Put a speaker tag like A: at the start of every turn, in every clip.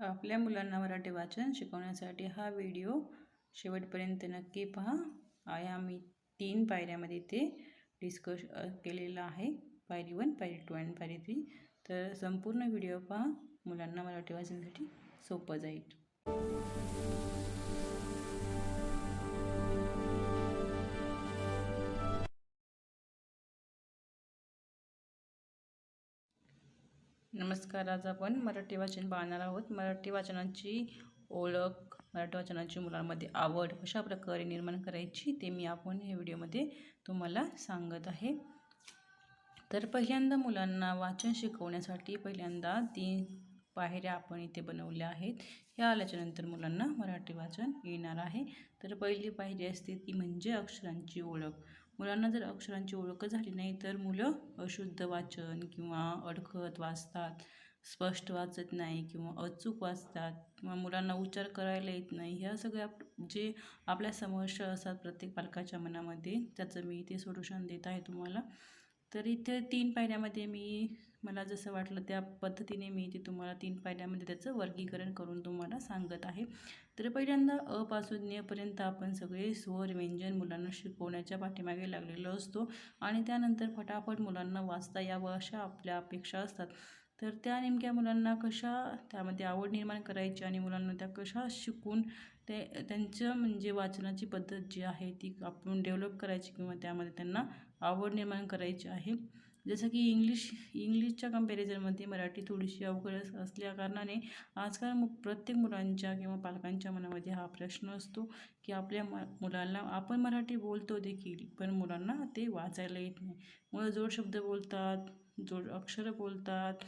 A: आपल्या मुलांना मराठी वाचन शिकवण्यासाठी हा व्हिडिओ शेवटपर्यंत नक्की पहा. आम्ही 3 पायऱ्यामध्ये ते डिस्कस केलेलं आहे. पायरी 1, पायरी 2 आणि पायरी 3. तर संपूर्ण व्हिडिओ पहा, मुलांना मराठी वाचण्यासाठी सोपं जाईल. नमस्कार. आज आपण मराठी वाचन पाहणार आहोत. मराठी वाचनाची ओळख, मराठी वाचनाची मुलांमध्ये आवड कशा प्रकारे निर्माण करायची ते मी आपण या व्हिडिओमध्ये तुम्हाला सांगत आहे. तर पहिल्यांदा मुलांना वाचन शिकवण्यासाठी पहिल्यांदा 3 पायऱ्या आपण इथे बनवल्या आहेत. ह्या आल्याच्यानंतर मुलांना मराठी वाचन येणार आहे. तर पहिली पायरी असते ती म्हणजे अक्षरांची ओळख. मुलांना जर अक्षरांची ओळख झाली नाही तर मुलं अशुद्ध वाचन किंवा अडखळत वाचतात, स्पष्ट वाचत नाही किंवा अचूक वाचतात किंवा मुलांना उच्चार करायला येत नाही. ह्या सगळ्या जे आपल्या समस्या असतात प्रत्येक पालकाच्या मनामध्ये, त्याचं मी इथे सोल्युशन देत आहे तुम्हाला. तर इथे 3 पायऱ्यामध्ये मला जसं वाटलं त्या पद्धतीने मी इथे तुम्हाला 3 पायऱ्यामध्ये त्याचं वर्गीकरण करून तुम्हाला सांगत आहे. तर पहिल्यांदा अ पासून ञ पर्यंत आपण सगळे स्वर व्यंजन मुलांना शिकवण्याच्या पाठीमागे लागलेलो असतो आणि त्यानंतर फटाफट मुलांना वाचता यावं अशा आपल्या अपेक्षा असतात. तर त्या नेमक्या मुलांना कशा त्यामध्ये आवड निर्माण करायची आणि मुलांना त्या कशा शिकून त्यांचं म्हणजे वाचनाची पद्धत जी आहे ती आपण डेव्हलप करायची किंवा त्यामध्ये त्यांना आवड निर्माण करायची आहे. जसं की इंग्लिशच्या कंपॅरिझनमध्ये मराठी थोडीशी अवघड असल्या कारणाने आजकाल प्रत्येक मुलांच्या किंवा पालकांच्या मनामध्ये हा प्रश्न असतो की आपल्या मुलांना आपण मराठी बोलतो देखील, पण मुलांना ते वाचायला येत नाही. मुलं जोड शब्द बोलतात, जोड अक्षरं बोलतात,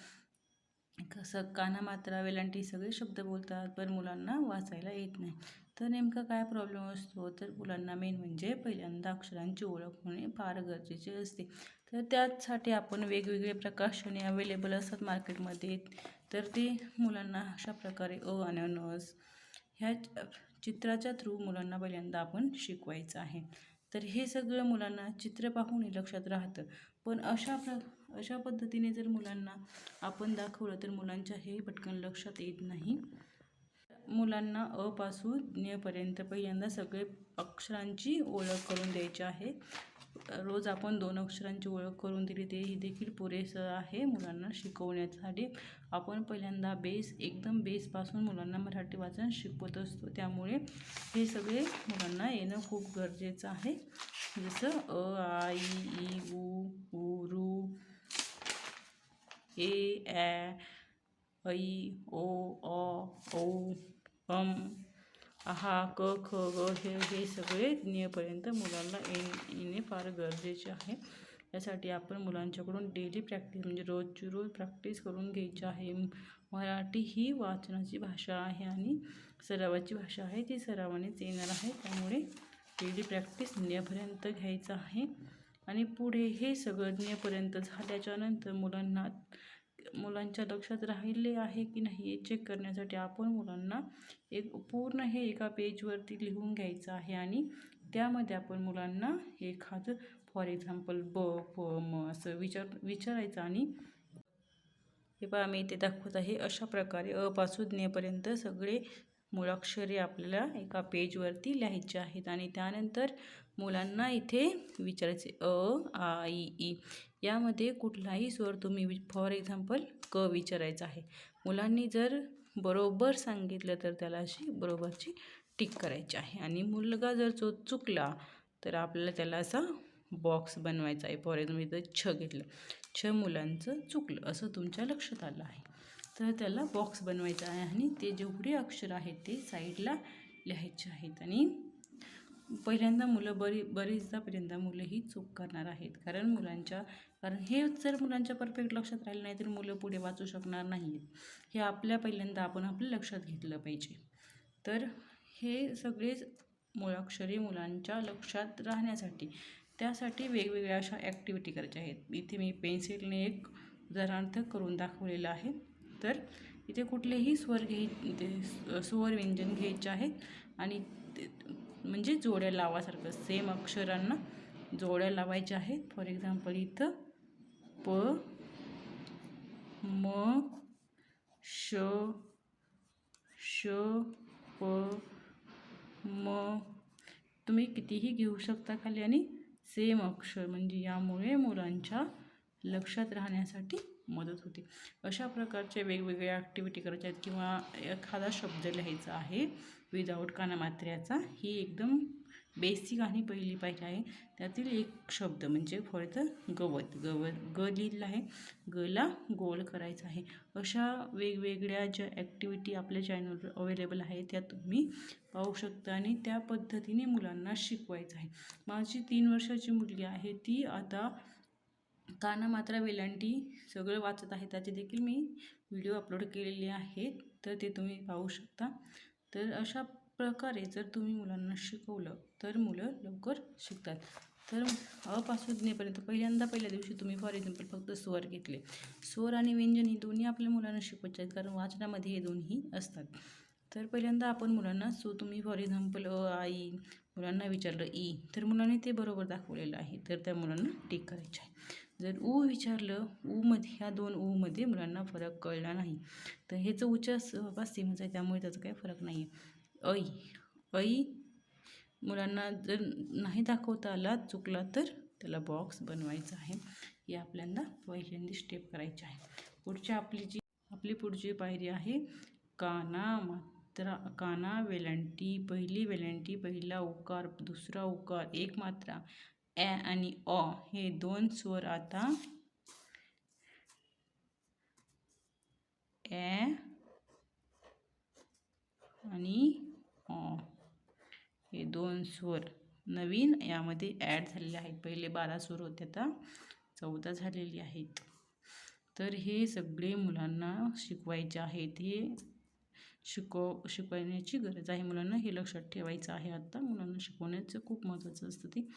A: कसं काना मात्रा वेलांटी सगळे शब्द बोलतात, पण मुलांना वाचायला येत नाही. तर नेमका काय प्रॉब्लेम असतो? तर मुलांना मेन म्हणजे पहिल्यांदा अक्षरांची ओळख होणे फार गरजेचे असते. तर त्यासाठी आपण वेगवेगळे प्रकाशने अवेलेबल असतात मार्केटमध्ये. तर ते मुलांना अशा प्रकारे अ आणि अनस ह्या चित्राच्या थ्रू मुलांना पहिल्यांदा आपण शिकवायचं आहे. तर हे सगळं मुलांना चित्र पाहून लक्षात राहतं. पण अशा पद्धतीने जर मुलांना आपण दाखवलं तर मुलांच्या हे पटकन लक्षात येत नाही. मुलांना अ पासून ञ पर्यंत पहिल्यांदा सगळे अक्षरांची ओळख करून द्यायची आहे. रोज आपण 2 अक्षरांची ओळख करून दिली ते देखील पुरेसं आहे मुलांना शिकवण्यासाठी. आपण पहिल्यांदा एकदम बेसपासून मुलांना मराठी वाचन शिकवत असतो. त्यामुळे हे सगळे मुलांना येणं खूप गरजेचं आहे. जसं अ, आ, इ, ई, उ, ऊ, ऋ, ए, ॲ, ऐ, ओ, अ, औ, आहा, क, ख, ग हे सगळे ञपर्यंत मुलांना येणे फार गरजेचे आहे. यासाठी आपण मुलांच्याकडून डेली प्रॅक्टिस म्हणजे रोजची रोज प्रॅक्टिस करून घ्यायची आहे. मराठी ही वाचनाची भाषा आहे आणि सरावाची भाषा आहे. ती सरावानेच येणार आहे. त्यामुळे डेली प्रॅक्टिस ञपर्यंत घ्यायचं आहे आणि पुढे हे सगळं ञपर्यंत झाल्याच्यानंतर मुलांच्या लक्षात राहिले आहे की नाही हे चेक करण्यासाठी आपण मुलांना पूर्ण हे एका पेजवरती लिहून घ्यायचं आहे आणि त्यामध्ये आपण मुलांना एखादं फॉर एक्झाम्पल ब, प, म असं विचारायचं आणि हे पहा मी इथे दाखवत आहे. अशा प्रकारे अ पासून ञपर्यंत सगळे मुळाक्षरे आपल्याला एका पेजवरती लिहायचे आहेत आणि त्यानंतर मुलांना इथे विचारायचे अ, आ, इ, ई यामध्ये कुठलाही स्वर तुम्ही फॉर एक्झाम्पल क विचारायचा आहे. मुलांनी जर बरोबर सांगितलं तर त्याला अशी बरोबरची टिक करायची आहे आणि मुलगा जर चुकला तर आपल्याला त्याला असा बॉक्स बनवायचा आहे. फॉर एक्झाम्पल इथं छ घेतलं, छ मुलांचं चुकलं असं तुमच्या लक्षात आलं आहे. तर त्याला बॉक्स बनवायचा आहे आणि ते जेवढे अक्षर आहेत ते साईडला लिहायचे आहेत. आणि पहिल्यांदा मुलं बरीचदा मुलं ही चूक करणार आहेत. कारण हे जर मुलांच्या परफेक्ट लक्षात राहिलं नाही तर मुलं पुढे वाचू शकणार नाहीत. हे पहिल्यांदा आपण आपल्या लक्षात घेतलं पाहिजे. तर हे सगळेच मुळाक्षरे मुलांच्या लक्षात राहण्यासाठी त्यासाठी वेगवेगळ्या अशा ॲक्टिव्हिटी करायच्या आहेत. इथे मी पेन्सिलने एक उदाहरणार्थ करून दाखवलेलं आहे. तर इथे कुठलेही स्वर व्यंजन घ्यायचे आहेत आणि म्हणजे जोड्या लावासारखं सेम अक्षरांना जोड्या लावायच्या आहेत. फॉर एक्झाम्पल इथं प, म, श, श प म तुम्ही कितीही घेऊ शकता खाली आणि सेम अक्षर, म्हणजे यामुळे मुलांच्या लक्षात राहण्यासाठी मदत होते. अशा प्रकारच्या वेगवेगळ्या ॲक्टिव्हिटी करायच्या आहेत किंवा एखादा शब्द लिहायचा आहे विदाऊट कानामात्र्याचा. ही एकदम बेसिक आणि पहिली पायरी आहे. त्यातील एक शब्द म्हणजे फॉर गवत. ग लिहिलेलं आहे, गला गोल करायचा आहे. अशा वेगवेगळ्या ज्या ॲक्टिव्हिटी आपल्या चॅनलवर अवेलेबल आहे त्या तुम्ही पाहू शकता आणि त्या पद्धतीने मुलांना शिकवायचं आहे. माझी 3 वर्षाची मुलगी आहे, ती आता कानामात्रा वेलांटी सगळं वाचत आहे. त्याचे देखील मी व्हिडिओ अपलोड केलेले आहेत, तर ते तुम्ही पाहू शकता. तर अशा प्रकारे जर तुम्ही मुलांना शिकवलं तर मुलं लवकर शिकतात. तर अपासून नेपर्यंत पहिल्या दिवशी तुम्ही फॉर एक्झाम्पल फक्त स्वर घेतले. स्वर आणि व्यंजन ही दोन्ही आपल्या मुलांना शिकवायचे आहेत, कारण वाचनामध्ये हे दोन्ही असतात. तर पहिल्यांदा आपण मुलांना तुम्ही फॉर एक्झाम्पल आई मुलांना विचारलं ई, तर मुलांनी ते बरोबर दाखवलेलं आहे, तर त्या मुलांना टिक करायचे आहे. जर ऊ विचारलं, ऊमध्ये ह्या 2 ऊमध्ये मुलांना फरक कळला नाही, तर ह्याचं उच्चार सहवास सेमच आहे, त्यामुळे त्याचा काही फरक नाही आहे. ऐ मुलांना जर नाही दाखवता आला, चुकला, तर त्याला बॉक्स बनवायचा आहे. हे आपल्याला पहिल्यांदा स्टेप करायची आहे. आपली पुढची पायरी आहे काना वेलांटी. पहिली वेलांटी, पहिला उकार, दुसरा उकार, एक मात्रा ॲ आणि अ हे 2 स्वर आता ॲ आणि अ हे 2 स्वर नवीन यामध्ये ॲड झालेले आहेत. पहिले 12 स्वर होते, आता 14 झालेले आहेत. तर हे सगळे मुलांना शिकवायचे आहेत. हे शिकवण्याची गरज आहे मुलांना, हे लक्षात ठेवायचं आहे. आता मुलांना शिकवण्याचं खूप महत्त्वाचं असतं ते.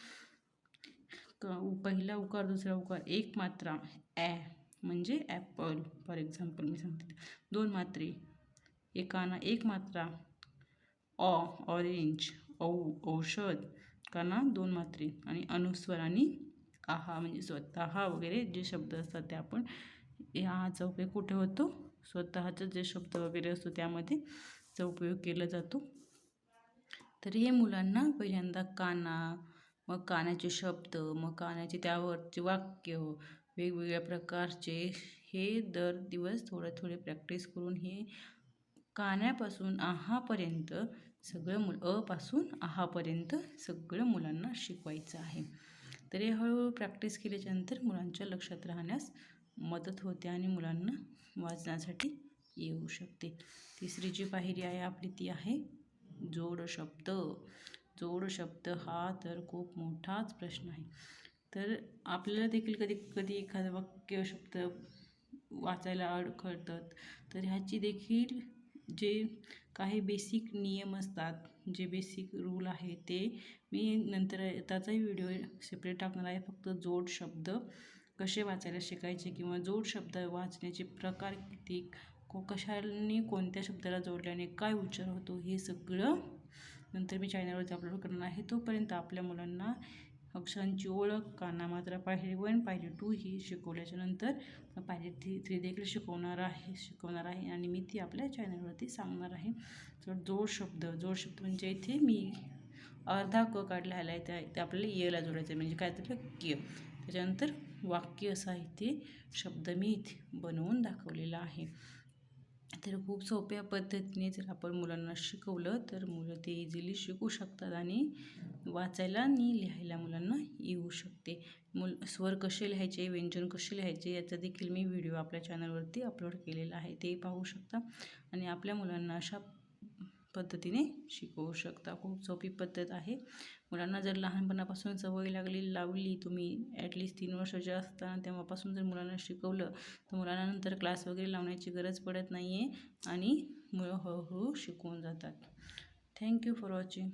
A: पहिला उकार, दुसरा उकार, एक मात्रा ॲ म्हणजे ॲपल फॉर एक्झाम्पल मी सांगते. 2 मात्रे, एक मात्रा ऑरेंज, औषध, काना 2 मात्रे आणि अनुस्वर आणि आहा म्हणजे स्वतः वगैरे जे शब्द असतात ते आपण याचा उपयोग कुठे होतो, स्वतःचा जे शब्द वगैरे असतो त्यामध्ये चा उपयोग केला जातो. तर हे मुलांना पहिल्यांदा काना, मग कानाचे शब्द, मग कानाचे त्यावरचे वाक्य, वेगवेगळ्या प्रकारचे हे दर दिवस थोडे प्रॅक्टिस करून हे कान्यापासून आहापर्यंत सगळं अपासून आहापर्यंत सगळं मुलांना शिकवायचं आहे. तर हे हळूहळू प्रॅक्टिस केल्याच्यानंतर मुलांच्या लक्षात राहण्यास मदत होते आणि मुलांना वाचण्यासाठी येऊ शकते. तिसरी जी पायरी आहे आपली ती आहे जोड शब्द. जोड शब्द हा तर खूप मोठाच प्रश्न आहे. तर आपल्याला देखील कधी कधी एखादं वाक्य शब्द वाचायला अडखळतात, तर ह्याची देखील जे काही बेसिक नियम असतात, जे बेसिक रूल आहे ते मी नंतर त्याचाही व्हिडिओ सेपरेट टाकणार आहे. फक्त जोड शब्द कसे वाचायला शिकायचे किंवा जोड शब्द वाचण्याचे प्रकार किती, कशाने कोणत्या शब्दाला जोडल्याने काय उच्चार होतो, हे सगळं नंतर मी चॅनलवरती अपलोड करणार आहे. तोपर्यंत आपल्या मुलांना अक्षरांची ओळख, कानामात्रा पायरी 1, पायरी 2 ही शिकवल्याच्या नंतर पायरी 3 देखील शिकवणार आहे आणि मी ती आपल्या चॅनलवरती सांगणार आहे. तर जोड शब्द म्हणजे इथे मी अर्धा क काढला आहे, ते आपल्याला येला जोडायचं आहे, म्हणजे काय तर क्य. त्याच्यानंतर वाक्य असं आहे ते शब्द मी इथे बनवून दाखवलेला आहे. तर खूप सोप्या पद्धतीने जर आपण मुलांना शिकवलं तर मुलं ते इझिली शिकू शकतात आणि वाचायला आणि लिहायला मुलांना येऊ शकते. स्वर कसे लिहायचे, व्यंजन कसे लिहायचे याचा देखील मी व्हिडिओ आपल्या चॅनलवरती अपलोड केलेला आहे, ते पाहू शकता आणि आपल्या मुलांना अशा पद्धतीने शिकवू शकता. खूप सोपी पद्धत आहे. मुलांना जर लहानपणापासून सवय लावली तुम्ही ॲटलिस्ट 3 वर्षाचे असताना तेव्हापासून जर मुलांना शिकवलं तर मुलांना नंतर क्लास वगैरे लावण्याची गरज पडत नाही आहे आणि मुलं हळूहळू शिकवून जातात. Thank you for watching.